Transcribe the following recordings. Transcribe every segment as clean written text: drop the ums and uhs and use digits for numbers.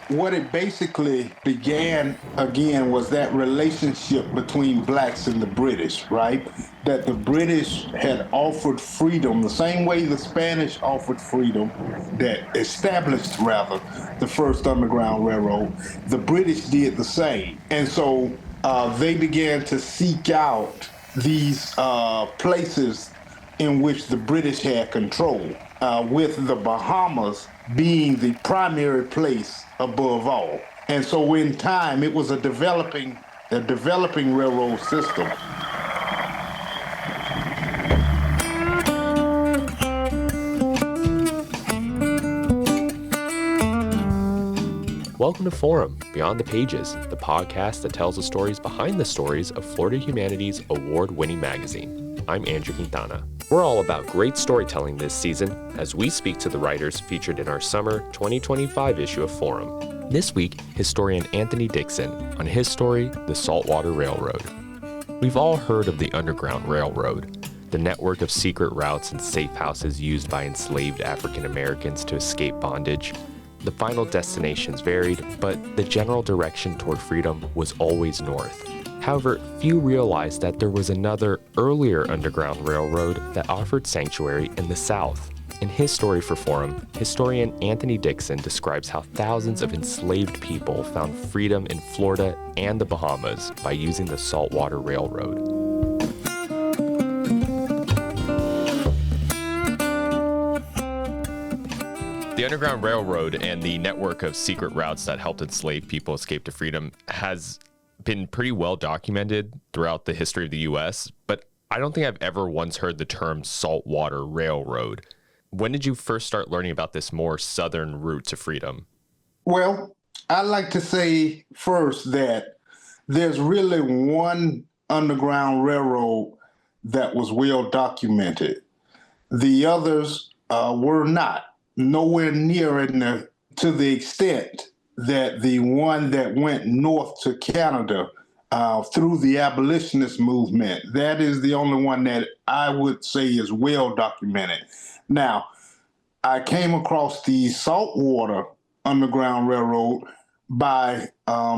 what it basically began again was that relationship between blacks and the British, right? That the British had offered freedom the same way the Spanish offered freedom, that established rather the first Underground Railroad. The British did the same. And so they began to seek out these places in which the British had control, with the Bahamas being the primary place above all. And so in time, it was a developing railroad system. Welcome to Forum, Beyond the Pages, the podcast that tells the stories behind the stories of Florida Humanities award-winning magazine. I'm Andrew Quintana. We're all about great storytelling this season as we speak to the writers featured in our summer 2025 issue of Forum. This week, historian Anthony Dixon on his story, The Saltwater Railroad. We've all heard of the Underground Railroad, the network of secret routes and safe houses used by enslaved African Americans to escape bondage. The final destinations varied, but the general direction toward freedom was always north. However, few realized that there was another, earlier Underground Railroad that offered sanctuary in the South. In his story for Forum, historian Anthony Dixon describes how thousands of enslaved people found freedom in Florida and the Bahamas by using the Saltwater Railroad. The Underground Railroad and the network of secret routes that helped enslaved people escape to freedom has been pretty well documented throughout the history of the U.S., but I don't think I've ever once heard the term Saltwater Railroad. When did you first start learning about this more southern route to freedom? Well, I'd like to say first that there's really one Underground Railroad that was well documented. The others were not. Nowhere near to the extent that the one that went north to Canada through the abolitionist movement, that is the only one that I would say is well documented. Now, I came across the Saltwater Underground Railroad by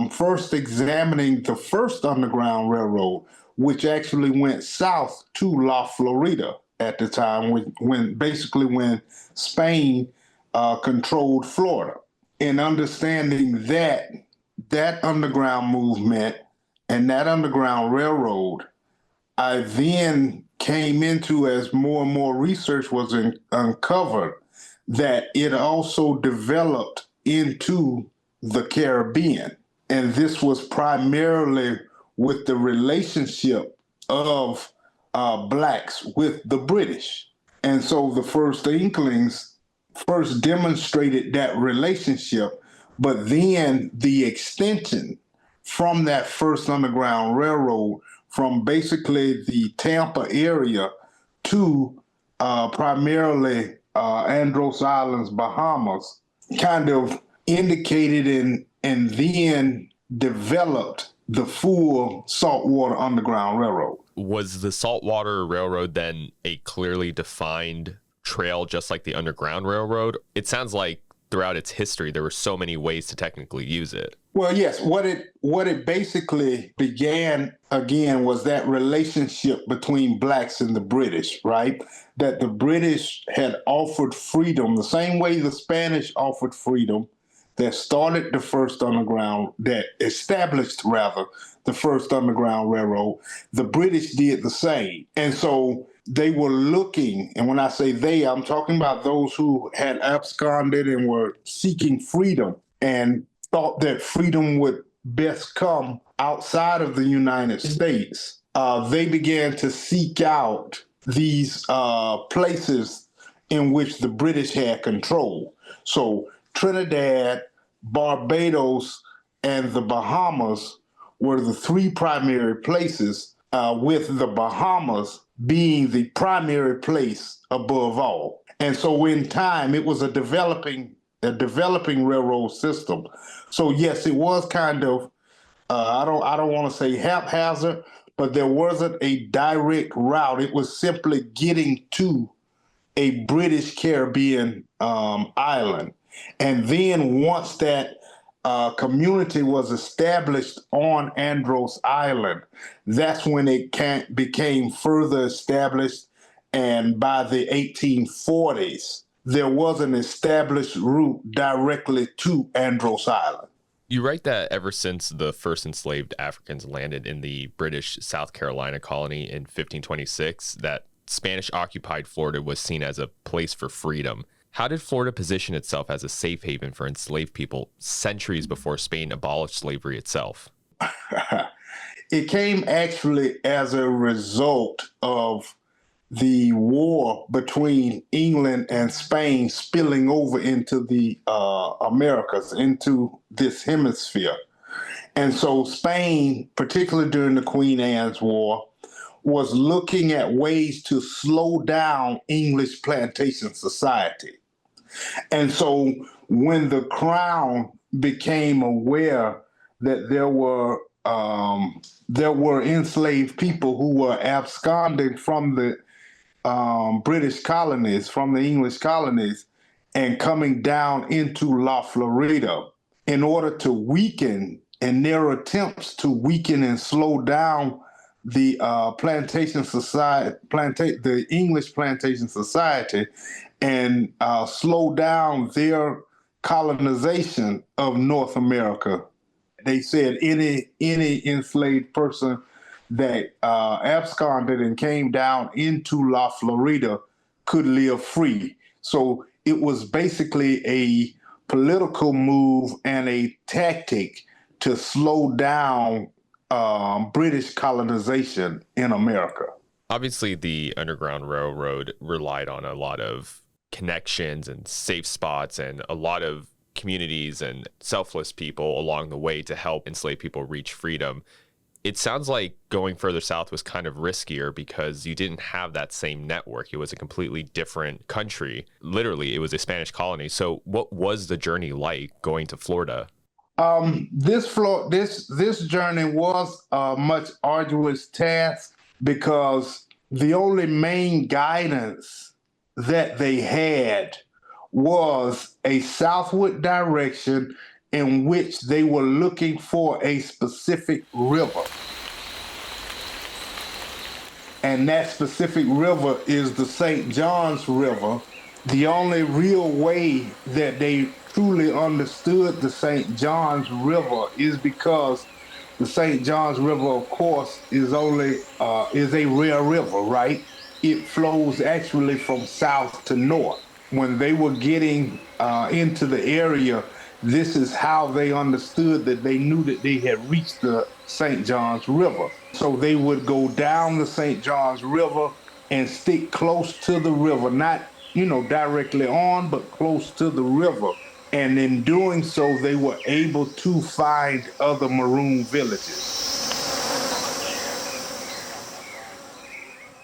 first examining the first Underground Railroad, which actually went south to La Florida at the time, when Spain controlled Florida. In understanding that underground movement and that Underground Railroad, I then came into, as more and more research was uncovered, that it also developed into the Caribbean. And this was primarily with the relationship of blacks with the British. And so the first inklings first demonstrated that relationship, but then the extension from that first Underground Railroad from basically the Tampa area to primarily Andros Islands, Bahamas, kind of indicated and then developed the full Saltwater Underground Railroad. Was the Saltwater Railroad then a clearly defined trail just like the Underground Railroad? It sounds like throughout its history there were so many ways to technically use it. Well, yes, what it basically began again was that relationship between blacks and the British, right? That the British had offered freedom the same way the Spanish offered freedom, that started the first underground, that established rather the first Underground Railroad. The British did the same. And so they were looking, and when I say they, I'm talking about those who had absconded and were seeking freedom and thought that freedom would best come outside of the United States. They began to seek out these places in which the British had control. So Trinidad, Barbados, and the Bahamas were the three primary places, with the Bahamas being the primary place above all. And so in time, it was a developing railroad system. So yes, it was kind of, I don't want to say haphazard, but there wasn't a direct route. It was simply getting to a British Caribbean island. And then once that community was established on Andros Island. That's when it became further established. And by the 1840s, there was an established route directly to Andros Island. You write that ever since the first enslaved Africans landed in the British South Carolina colony in 1526, that Spanish-occupied Florida was seen as a place for freedom. How did Florida position itself as a safe haven for enslaved people centuries before Spain abolished slavery itself? It came actually as a result of the war between England and Spain spilling over into the Americas, into this hemisphere. And so Spain, particularly during the Queen Anne's War, was looking at ways to slow down English plantation society. And so when the Crown became aware that there were enslaved people who were absconding from the British colonies, from the English colonies, and coming down into La Florida in order to weaken, and their attempts to weaken and slow down the plantation society, the English plantation society, and slow down their colonization of North America. They said any enslaved person that absconded and came down into La Florida could live free. So it was basically a political move and a tactic to slow down British colonization in America. Obviously, the Underground Railroad relied on a lot of connections and safe spots and a lot of communities and selfless people along the way to help enslaved people reach freedom. It sounds like going further south was kind of riskier because you didn't have that same network. It was a completely different country. Literally, it was a Spanish colony. So what was the journey like going to Florida? This journey was a much arduous task because the only main guidance that they had was a southward direction in which they were looking for a specific river. And that specific river is the St. Johns River. The only real way that they truly understood the St. Johns River is because the St. Johns River, of course, is a rare river, right? It flows actually from south to north. When they were getting into the area, this is how they understood that they knew that they had reached the St. Johns River. So they would go down the St. Johns River and stick close to the river, not, directly on, but close to the river. And in doing so, they were able to find other maroon villages.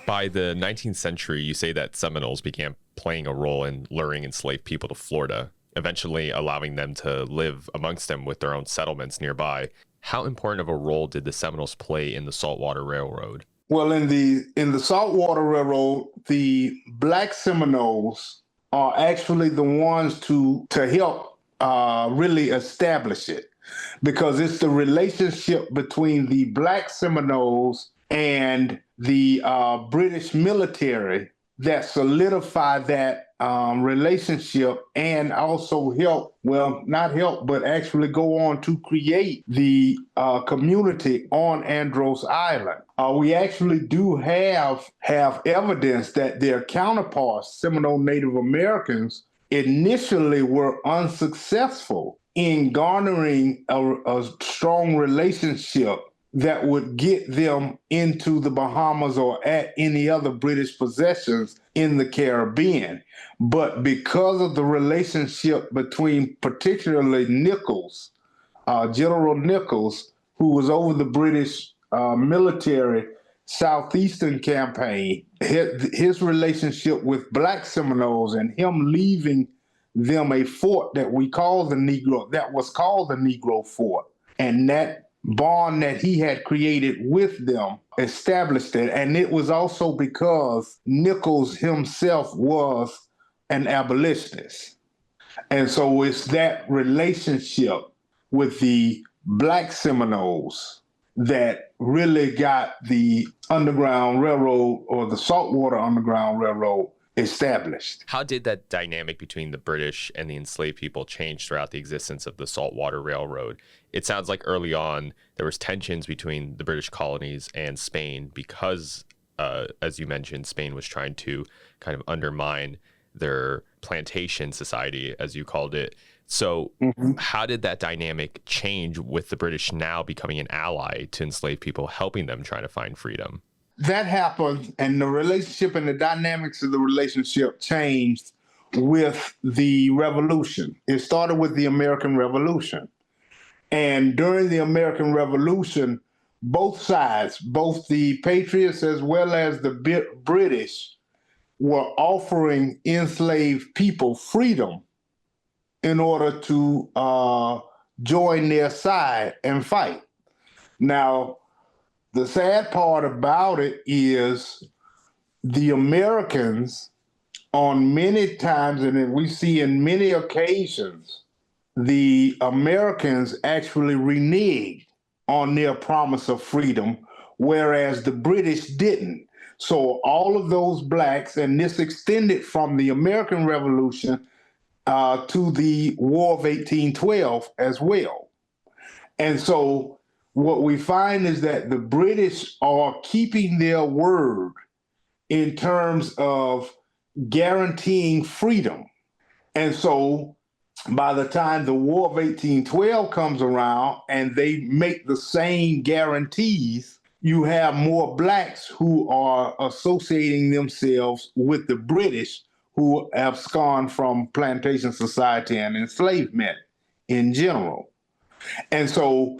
By the 19th century, you say that Seminoles began playing a role in luring enslaved people to Florida, eventually allowing them to live amongst them with their own settlements nearby. How important of a role did the Seminoles play in the Saltwater Railroad? Well, in the Saltwater Railroad, the Black Seminoles are actually the ones to help really establish it, because it's the relationship between the Black Seminoles and the British military that solidify that relationship and also but actually go on to create the community on Andros Island. We actually do have evidence that their counterparts, Seminole Native Americans, initially were unsuccessful in garnering a strong relationship that would get them into the Bahamas or at any other British possessions in the Caribbean. But because of the relationship between particularly Nichols, General Nichols, who was over the British military Southeastern campaign, his relationship with Black Seminoles and him leaving them a fort that was called the Negro Fort, and that bond that he had created with them established it. And it was also because Nichols himself was an abolitionist. And so it's that relationship with the Black Seminoles that really got the Underground Railroad or the Saltwater Underground Railroad established. How did that dynamic between the British and the enslaved people change throughout the existence of the Saltwater Railroad? It sounds like early on there was tensions between the British colonies and Spain because, as you mentioned, Spain was trying to kind of undermine their plantation society, as you called it. So how did that dynamic change with the British now becoming an ally to enslaved people, helping them try to find freedom? That happened, and the relationship and the dynamics of the relationship changed with the Revolution. It started with the American Revolution. And during the American Revolution, both sides, both the Patriots as well as the British, were offering enslaved people freedom in order to join their side and fight. Now, the sad part about it is the Americans, on many times, and we see in many occasions, the Americans actually reneged on their promise of freedom, whereas the British didn't. So all of those blacks, and this extended from the American Revolution to the War of 1812 as well. And so what we find is that the British are keeping their word in terms of guaranteeing freedom. And so by the time the War of 1812 comes around and they make the same guarantees, you have more blacks who are associating themselves with the British, who abscond from plantation society and enslavement in general. And so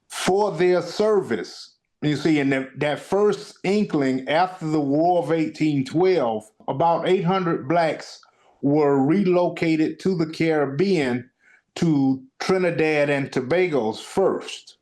for their service, you see, in that first inkling after the War of 1812, about 800 blacks were relocated to the Caribbean, to Trinidad and Tobago's first.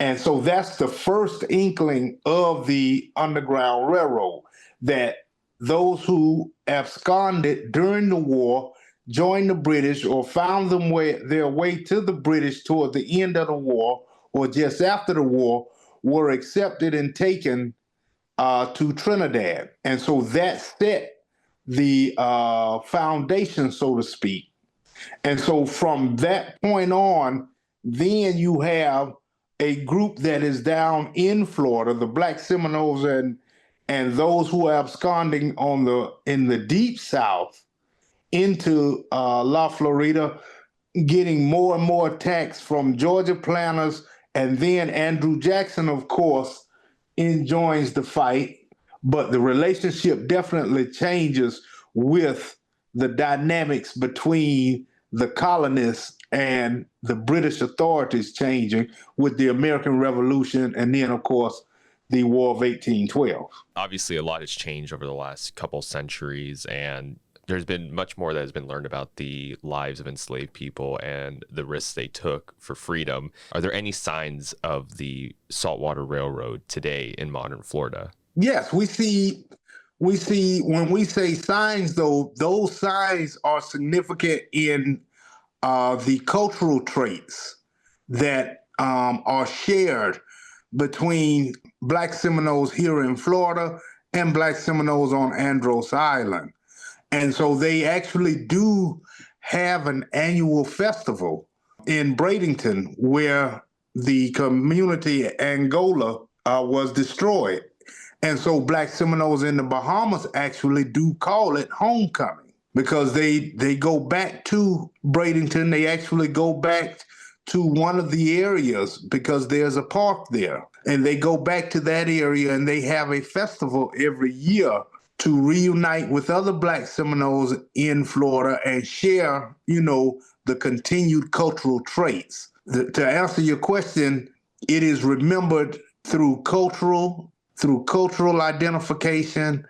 And so that's the first inkling of the Underground Railroad, that those who absconded during the war, joined the British, or found their way to the British toward the end of the war, or just after the war, were accepted and taken to Trinidad. And so that set the foundation, so to speak. And so from that point on, then you have a group that is down in Florida, the Black Seminoles and those who are absconding in the deep South into La Florida, getting more and more attacks from Georgia planters. And then Andrew Jackson, of course, joins the fight. But the relationship definitely changes with the dynamics between the colonists and the British authorities changing with the American Revolution, and then, of course, the War of 1812. Obviously, a lot has changed over the last couple centuries, and there's been much more that has been learned about the lives of enslaved people and the risks they took for freedom. Are there any signs of the Saltwater Railroad today in modern Florida? Yes, we see when we say signs, though, those signs are significant in the cultural traits that are shared between Black Seminoles here in Florida and Black Seminoles on Andros Island. And so they actually do have an annual festival in Bradenton where the community Angola was destroyed. And so Black Seminoles in the Bahamas actually do call it homecoming, because they go back to Bradenton. They actually go back to one of the areas because there's a park there. And they go back to that area and they have a festival every year to reunite with other Black Seminoles in Florida and share, the continued cultural traits. To answer your question, it is remembered through cultural identification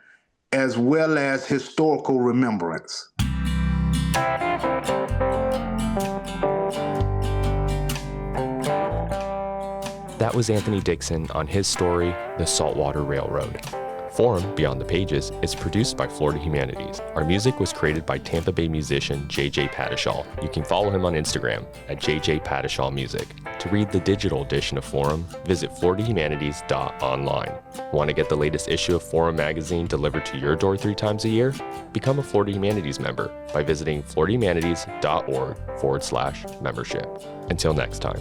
as well as historical remembrance. That was Anthony Dixon on his story, The Saltwater Railroad. Forum, Beyond the Pages, is produced by Florida Humanities. Our music was created by Tampa Bay musician JJ Padishal. You can follow him on Instagram at JJ Padishal Music. To read the digital edition of Forum, visit floridahumanities.online. Want to get the latest issue of Forum magazine delivered to your door 3 times a year? Become a Florida Humanities member by visiting floridahumanities.org/membership. Until next time.